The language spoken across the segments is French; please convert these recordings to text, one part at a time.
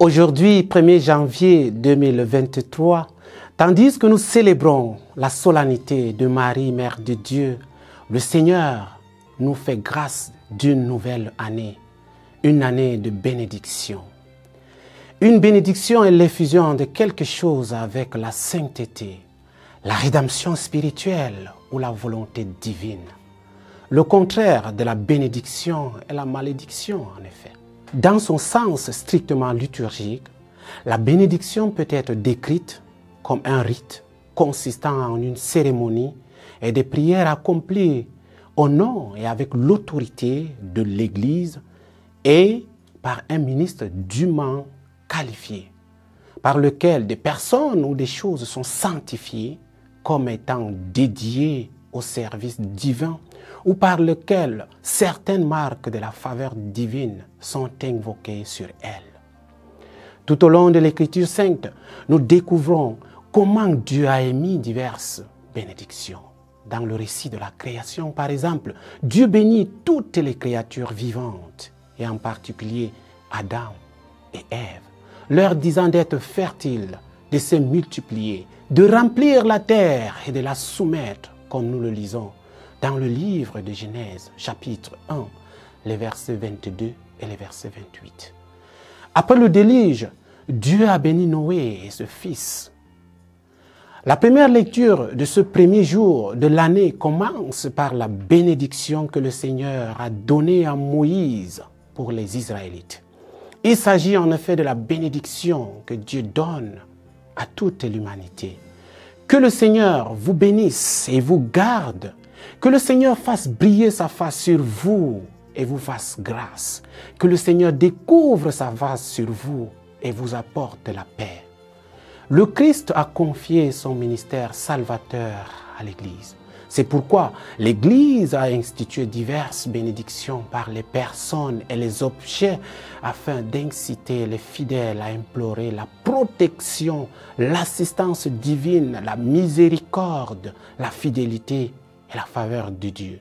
Aujourd'hui, 1er janvier 2023, tandis que nous célébrons la solennité de Marie, Mère de Dieu, le Seigneur nous fait grâce d'une nouvelle année, une année de bénédiction. Une bénédiction est l'effusion de quelque chose avec la sainteté, la rédemption spirituelle ou la volonté divine. Le contraire de la bénédiction est la malédiction, en effet. Dans son sens strictement liturgique, la bénédiction peut être décrite comme un rite consistant en une cérémonie et des prières accomplies au nom et avec l'autorité de l'Église et par un ministre dûment qualifié, par lequel des personnes ou des choses sont sanctifiées comme étant dédiées au service divin ou par lequel certaines marques de la faveur divine sont invoquées sur elles. Tout au long de l'Écriture sainte, nous découvrons comment Dieu a émis diverses bénédictions. Dans le récit de la création, par exemple, Dieu bénit toutes les créatures vivantes, et en particulier Adam et Ève, leur disant d'être fertiles, de se multiplier, de remplir la terre et de la soumettre, comme nous le lisons dans le livre de Genèse, chapitre 1, les versets 22 et les versets 28. Après le déluge, Dieu a béni Noé et ses fils. La première lecture de ce premier jour de l'année commence par la bénédiction que le Seigneur a donnée à Moïse pour les Israélites. Il s'agit en effet de la bénédiction que Dieu donne à toute l'humanité. Que le Seigneur vous bénisse et vous garde. Que le Seigneur fasse briller sa face sur vous et vous fasse grâce. Que le Seigneur découvre sa face sur vous et vous apporte la paix. Le Christ a confié son ministère salvateur à l'Église. C'est pourquoi l'Église a institué diverses bénédictions par les personnes et les objets afin d'inciter les fidèles à implorer la protection, l'assistance divine, la miséricorde, la fidélité et la faveur de Dieu.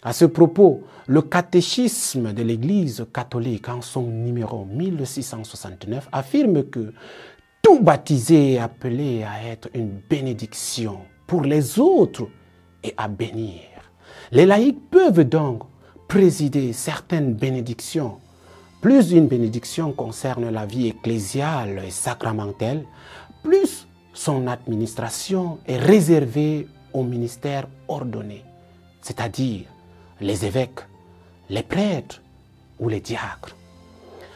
À ce propos, le catéchisme de l'Église catholique en son numéro 1669 affirme que tout baptisé est appelé à être une bénédiction pour les autres et à bénir. Les laïcs peuvent donc présider certaines bénédictions. Plus une bénédiction concerne la vie ecclésiale et sacramentelle, plus son administration est réservée au ministère ordonné, c'est-à-dire les évêques, les prêtres ou les diacres.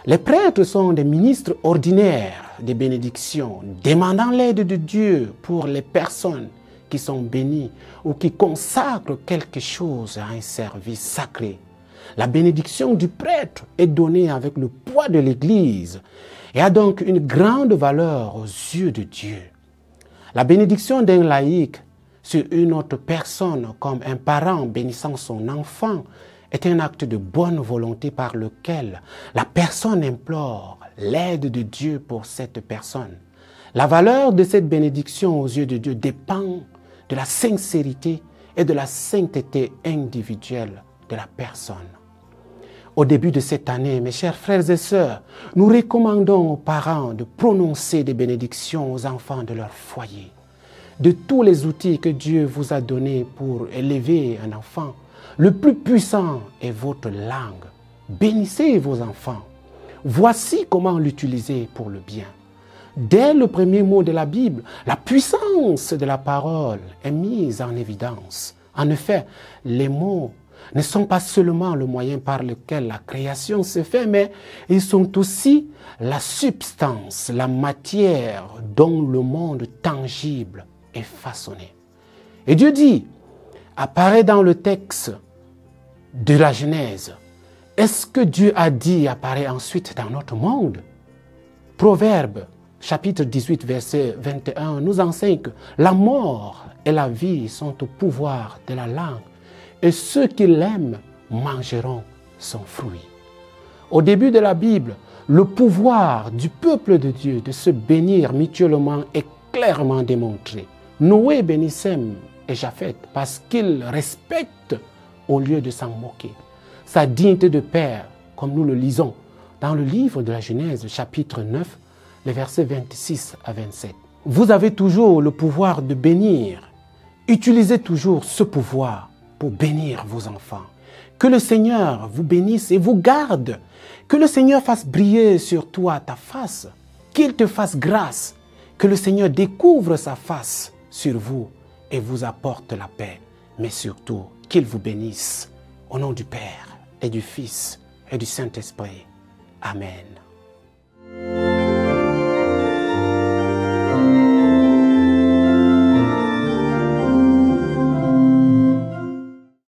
Les prêtres sont des ministres ordinaires des bénédictions, demandant l'aide de Dieu pour les personnes qui sont bénies ou qui consacrent quelque chose à un service sacré. La bénédiction du prêtre est donnée avec le poids de l'Église et a donc une grande valeur aux yeux de Dieu. La bénédiction d'un laïc sur une autre personne, comme un parent bénissant son enfant, est un acte de bonne volonté par lequel la personne implore l'aide de Dieu pour cette personne. La valeur de cette bénédiction aux yeux de Dieu dépend de la sincérité et de la sainteté individuelle de la personne. Au début de cette année, mes chers frères et sœurs, nous recommandons aux parents de prononcer des bénédictions aux enfants de leur foyer. De tous les outils que Dieu vous a donnés pour élever un enfant, le plus puissant est votre langue. Bénissez vos enfants. Voici comment l'utiliser pour le bien. Dès le premier mot de la Bible, la puissance de la parole est mise en évidence. En effet, les mots ne sont pas seulement le moyen par lequel la création se fait, mais ils sont aussi la substance, la matière dont le monde tangible est façonné. Et Dieu dit, apparaît dans le texte de la Genèse. Est-ce que Dieu a dit apparaît ensuite dans notre monde? Proverbe, chapitre 18, verset 21, nous enseigne que la mort et la vie sont au pouvoir de la langue et ceux qui l'aiment mangeront son fruit. Au début de la Bible, le pouvoir du peuple de Dieu de se bénir mutuellement est clairement démontré. Noé bénit Sem et Japheth parce qu'ils respectent au lieu de s'en moquer. Sa dignité de père, comme nous le lisons dans le livre de la Genèse, chapitre 9, les versets 26 à 27. Vous avez toujours le pouvoir de bénir. Utilisez toujours ce pouvoir pour bénir vos enfants. Que le Seigneur vous bénisse et vous garde. Que le Seigneur fasse briller sur toi ta face. Qu'il te fasse grâce. Que le Seigneur découvre sa face sur vous et vous apporte la paix. Mais surtout, qu'il vous bénisse. Au nom du Père et du Fils et du Saint-Esprit. Amen.